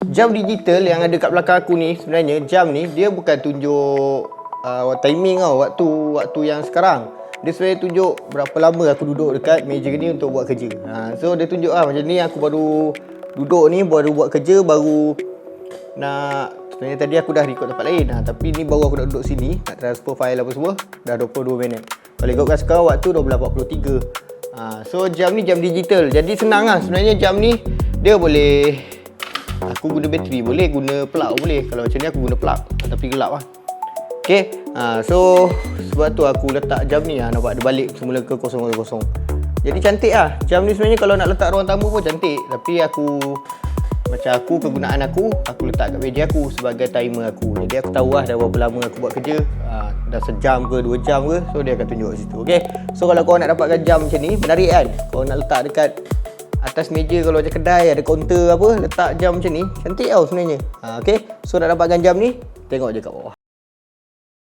Jam digital yang ada kat belakang aku ni, sebenarnya jam ni dia bukan tunjuk timing tau, waktu yang sekarang. Dia sebenarnya tunjuk berapa lama aku duduk dekat meja ni untuk buat kerja. So dia tunjuk macam ni aku baru duduk ni, baru buat kerja, baru nak, sebenarnya tadi aku dah record tempat lain tapi ni baru aku nak duduk sini, nak transfer file apa semua, dah 22 minit. Kalau ikutkan sekarang waktu 12.43. So jam ni jam digital, jadi senang sebenarnya jam ni. Dia boleh, aku guna bateri boleh, guna plug boleh. Kalau macam ni aku guna plug tapi gelap Okay, so sebab tu aku letak jam ni nampak dia balik semula ke 0.00. Jadi cantik jam ni sebenarnya kalau nak letak ruang tamu pun cantik. Tapi macam aku, kegunaan aku letak kat meja aku sebagai timer aku. Jadi aku tahu dah berapa lama aku buat kerja, dah sejam ke 2 jam ke. So dia akan tunjuk kat situ. Okay, so kalau korang nak dapatkan jam macam ni, menarik kan. Korang nak letak dekat atas meja, kalau macam kedai ada kaunter apa, letak jam macam ni, cantik tau sebenarnya. Okay, so nak dapatkan jam ni, tengok je kat bawah.